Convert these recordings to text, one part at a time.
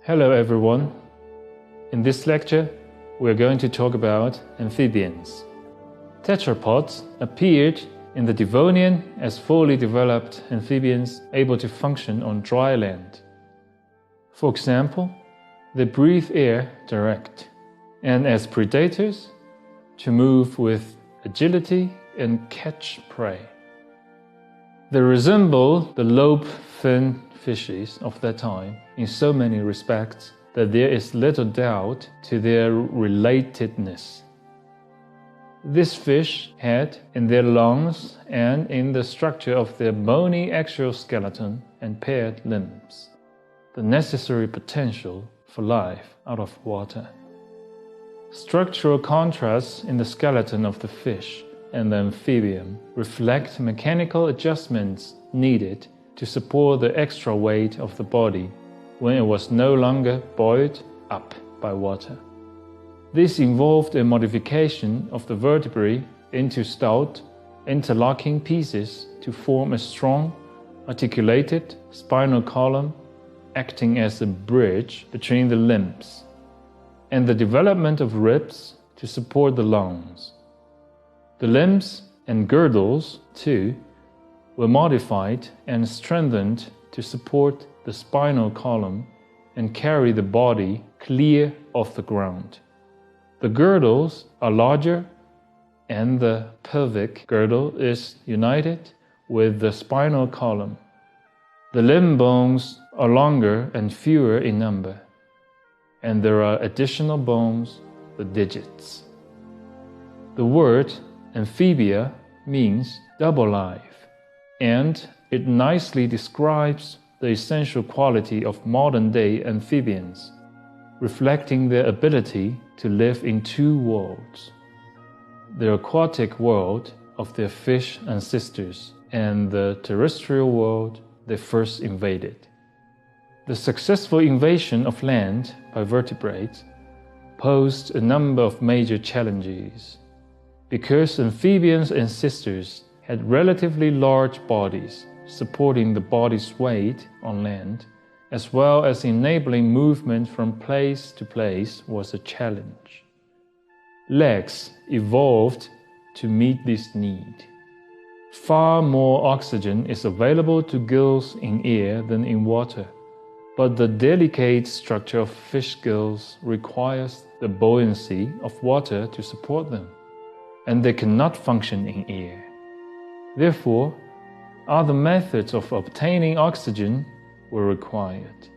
Hello everyone. In this lecture, we are going to talk about amphibians. Tetrapods appeared in the Devonian as fully developed amphibians able to function on dry land. For example, they breathe air direct, and as predators, to move with agility and catch prey. They resemble the lobe-fin fishes of that time in so many respects that there is little doubt to their relatedness. This fish had in their lungs and in the structure of their bony exoskeleton and paired limbs the necessary potential for life out of water. Structural contrasts in the skeleton of the fish and the amphibian reflect mechanical adjustments needed to support the extra weight of the body when it was no longer buoyed up by water. This involved a modification of the vertebrae into stout, interlocking pieces to form a strong, articulated spinal column acting as a bridge between the limbs, and the development of ribs to support the lungs. The limbs and girdles, too, were modified and strengthened to support the spinal column and carry the body clear of the ground. The girdles are larger, and the pelvic girdle is united with the spinal column. The limb bones are longer and fewer in number, and there are additional bones, the digits. The word amphibia means double life, and it nicely describes the essential quality of modern-day amphibians, reflecting their ability to live in two worlds: the aquatic world of their fish ancestors and the terrestrial world they first invaded. The successful invasion of land by vertebrates posed a number of major challenges. Because amphibians' ancestors had relatively large bodies supporting the body's weight on land, as well as enabling movement from place to place, was a challenge. Legs evolved to meet this need. Far more oxygen is available to gills in air than in water, but the delicate structure of fish gills requires the buoyancy of water to support them, and they cannot function in air. Therefore, other methods of obtaining oxygen were required.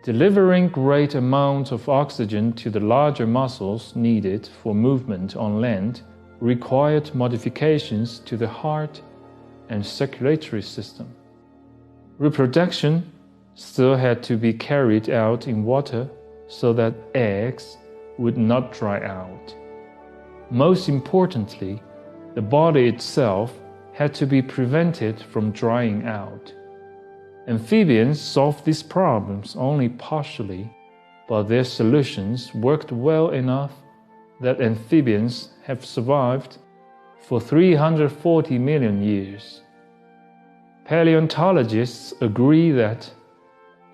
Delivering great amounts of oxygen to the larger muscles needed for movement on land required modifications to the heart and circulatory system. Reproduction still had to be carried out in water so that eggs would not dry out. Most importantly, the body itself had to be prevented from drying out. Amphibians solved these problems only partially, but their solutions worked well enough that amphibians have survived for 340 million years. Paleontologists agree that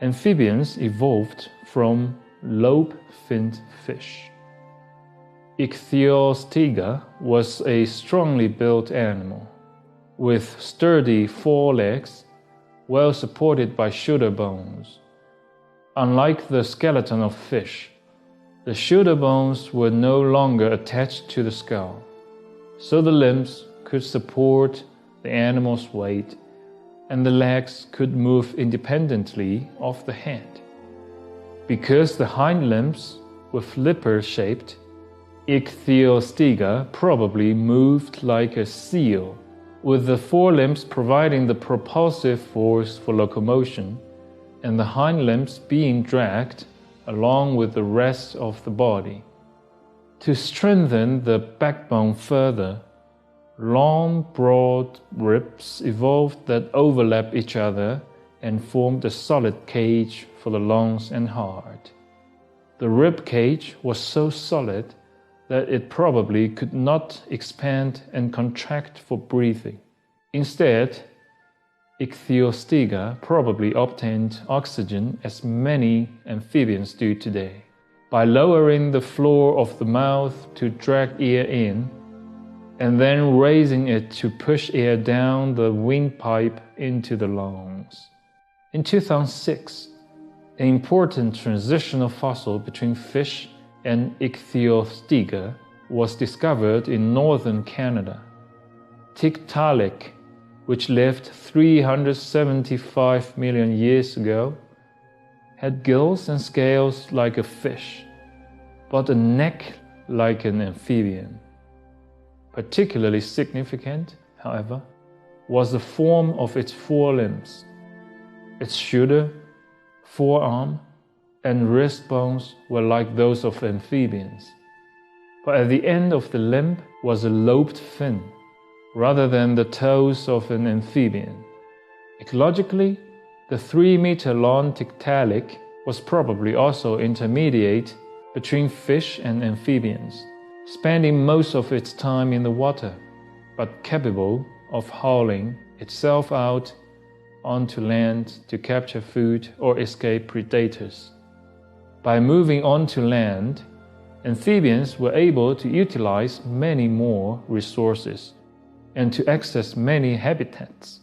amphibians evolved from lobe-finned fish. Ichthyostega was a strongly built animal, with sturdy forelegs, well supported by shoulder bones. Unlike the skeleton of fish, the shoulder bones were no longer attached to the skull, so the limbs could support the animal's weight, and the legs could move independently of the head. Because the hind limbs were flipper-shaped, Ichthyostega probably moved like a seal, with the forelimbs providing the propulsive force for locomotion and the hind limbs being dragged along with the rest of the body. To strengthen the backbone further, long, broad ribs evolved that overlap each other and formed a solid cage for the lungs and heart. The rib cage was so solid that it probably could not expand and contract for breathing. Instead, Ichthyostega probably obtained oxygen as many amphibians do today, by lowering the floor of the mouth to drag air in, and then raising it to push air down the windpipe into the lungs. In 2006, an important transitional fossil between fish and Ichthyostega was discovered in northern Canada. Tiktaalik, which lived 375 million years ago, had gills and scales like a fish, but a neck like an amphibian. Particularly significant, however, was the form of its forelimbs. Its shoulder, forearm, and wrist bones were like those of amphibians, but at the end of the limb was a lobed fin, rather than the toes of an amphibian. Ecologically, the 3-meter-long Tiktaalik was probably also intermediate between fish and amphibians, spending most of its time in the water, but capable of hauling itself out onto land to capture food or escape predators. By moving onto land, amphibians were able to utilize many more resources and to access many habitats.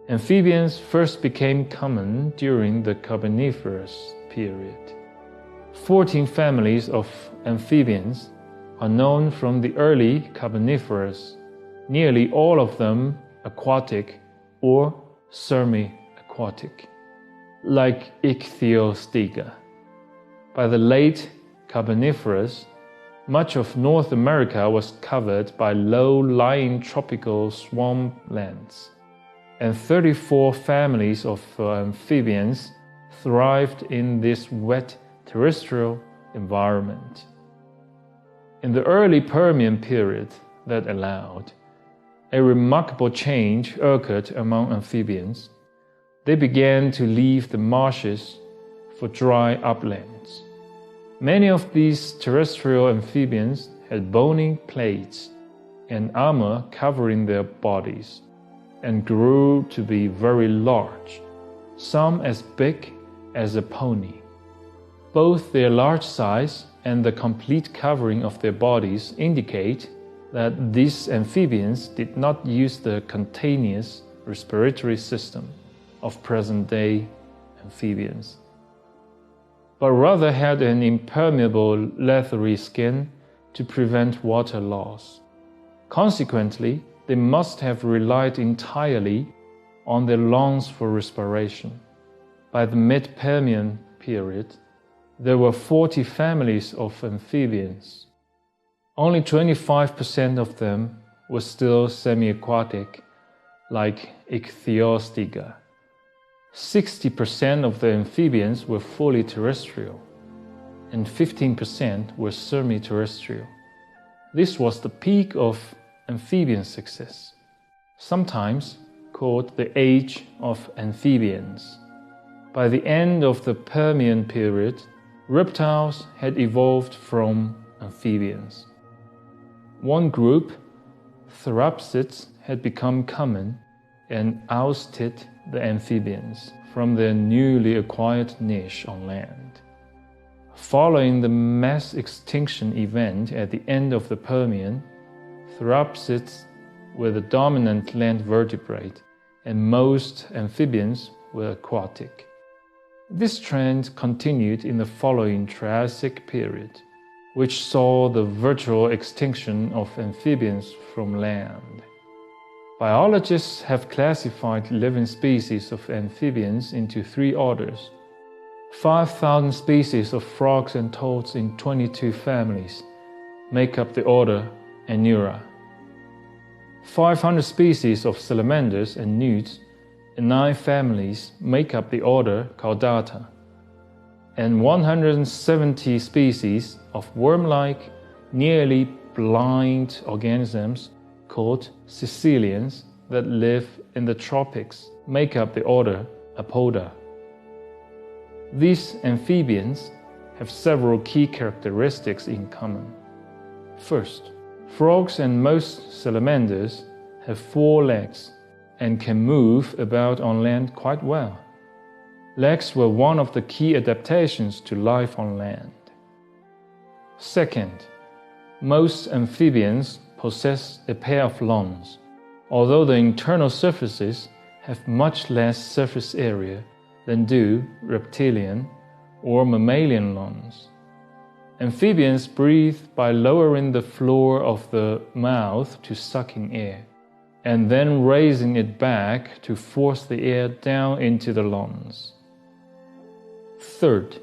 Amphibians first became common during the Carboniferous period. 14 families of amphibians are known from the early Carboniferous, nearly all of them aquatic or semi-aquatic, like Ichthyostega. By the late Carboniferous, much of North America was covered by low-lying tropical swamplands, and 34 families of amphibians thrived in this wet terrestrial environment. In the early Permian period that allowed, a remarkable change occurred among amphibians. They began to leave the marshes for dry uplands. Many of these terrestrial amphibians had bony plates and armor covering their bodies, and grew to be very large, some as big as a pony. Both their large size and the complete covering of their bodies indicate that these amphibians did not use the cutaneous respiratory system of present-day amphibians, but rather had an impermeable leathery skin to prevent water loss. Consequently, they must have relied entirely on their lungs for respiration. By the mid-Permian period, there were 40 families of amphibians. Only 25% of them were still semi-aquatic, like Ichthyostega. 60% of the amphibians were fully terrestrial, and 15% were semi-terrestrial. This was the peak of amphibian success, sometimes called the Age of Amphibians. By the end of the Permian period, reptiles had evolved from amphibians. One group, therapsids, had become common and ousted the amphibians from their newly acquired niche on land. Following the mass extinction event at the end of the Permian, therapsids were the dominant land vertebrate, and most amphibians were aquatic. This trend continued in the following Triassic period, which saw the virtual extinction of amphibians from land. Biologists have classified living species of amphibians into 3 orders. 5,000 species of frogs and toads in 22 families make up the order Anura. 500 species of salamanders and newts in 9 families make up the order Caudata, and 170 species of worm-like, nearly blind organisms called caecilians that live in the tropics make up the order Apoda. These amphibians have several key characteristics in common. First, frogs and most salamanders have 4 legs and can move about on land quite well. Legs were one of the key adaptations to life on land. Second, most amphibians possess a pair of lungs, although the internal surfaces have much less surface area than do reptilian or mammalian lungs. Amphibians breathe by lowering the floor of the mouth to suck in air, and then raising it back to force the air down into the lungs. Third,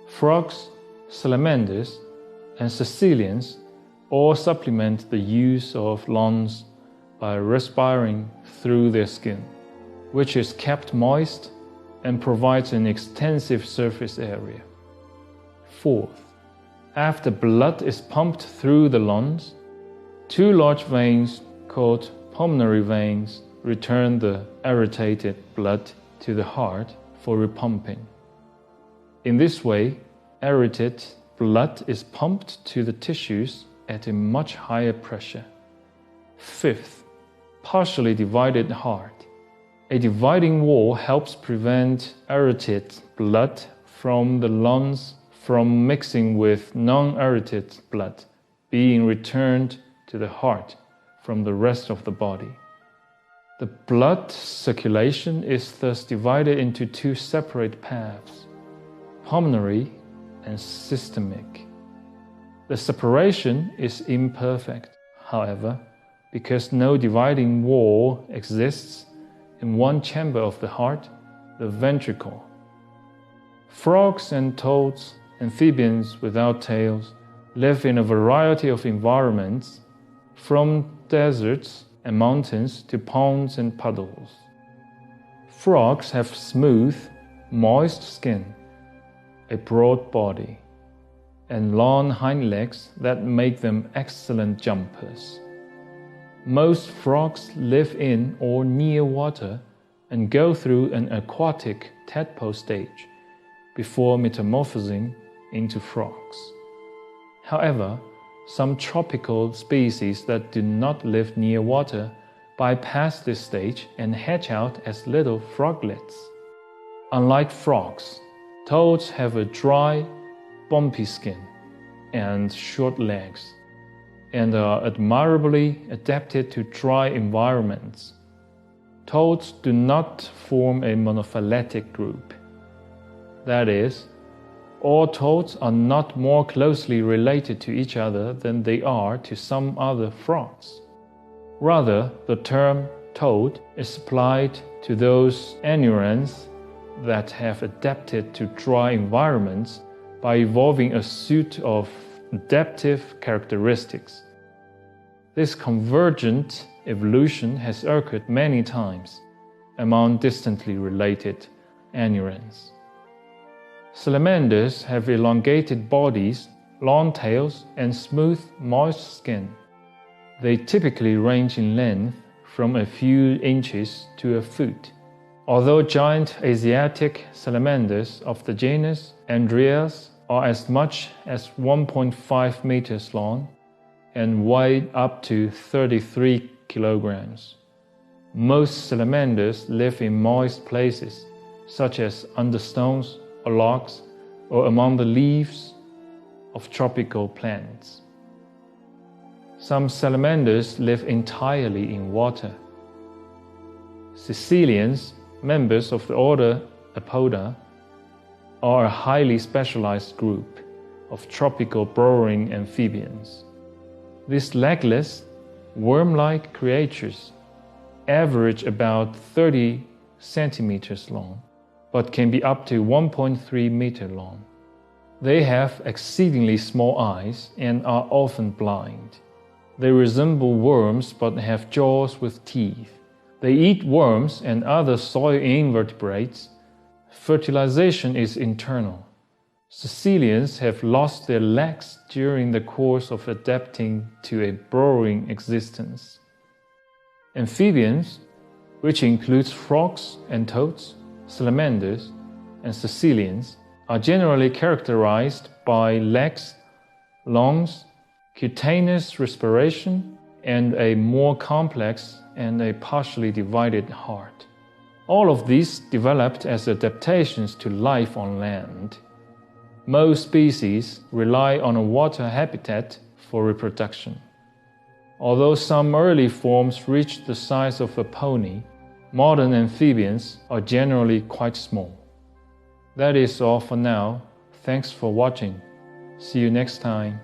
frogs, salamanders, and caecilians all supplement the use of lungs by respiring through their skin, which is kept moist and provides an extensive surface area. Fourth, after blood is pumped through the lungs, two large veins called pulmonary veins return the irritated blood to the heart for repumping. In this way, irritated blood is pumped to the tissues at a much higher pressure. Fifth, partially divided heart. A dividing wall helps prevent irritated blood from the lungs from mixing with non-irritated blood being returned to the heart from the rest of the body. The blood circulation is thus divided into two separate paths, pulmonary and systemic. The separation is imperfect, however, because no dividing wall exists in one chamber of the heart, the ventricle. Frogs and toads, amphibians without tails, live in a variety of environments, from deserts and mountains to ponds and puddles. Frogs have smooth, moist skin, a broad body, and long hind legs that make them excellent jumpers. Most frogs live in or near water and go through an aquatic tadpole stage before metamorphosing into frogs. However, some tropical species that do not live near water bypass this stage and hatch out as little froglets. Unlike frogs, toads have a dry, bumpy skin and short legs, and are admirably adapted to dry environments. Toads do not form a monophyletic group. That is, all toads are not more closely related to each other than they are to some other frogs. Rather, the term toad is applied to those anurans that have adapted to dry environments by evolving a suite of adaptive characteristics. This convergent evolution has occurred many times among distantly related anurans. Salamanders have elongated bodies, long tails, and smooth, moist skin. They typically range in length from a few inches to a foot. Although giant Asiatic salamanders of the genus Andreas are as much as 1.5 meters long and weigh up to 33 kilograms. Most salamanders live in moist places, such as under stones or logs, or among the leaves of tropical plants. Some salamanders live entirely in water. Caecilians, members of the order Apoda, are a highly specialized group of tropical burrowing amphibians. These legless, worm-like creatures average about 30 centimeters long, but can be up to 1.3 meters long. They have exceedingly small eyes and are often blind. They resemble worms but have jaws with teeth. They eat worms and other soil invertebrates. Fertilization is internal. Caecilians have lost their legs during the course of adapting to a burrowing existence. Amphibians, which includes frogs and toads, salamanders, and caecilians, are generally characterized by legs, lungs, cutaneous respiration, and a more complex and a partially divided heart. All of these developed as adaptations to life on land. Most species rely on a water habitat for reproduction. Although some early forms reached the size of a pony, modern amphibians are generally quite small. That is all for now. Thanks for watching. See you next time.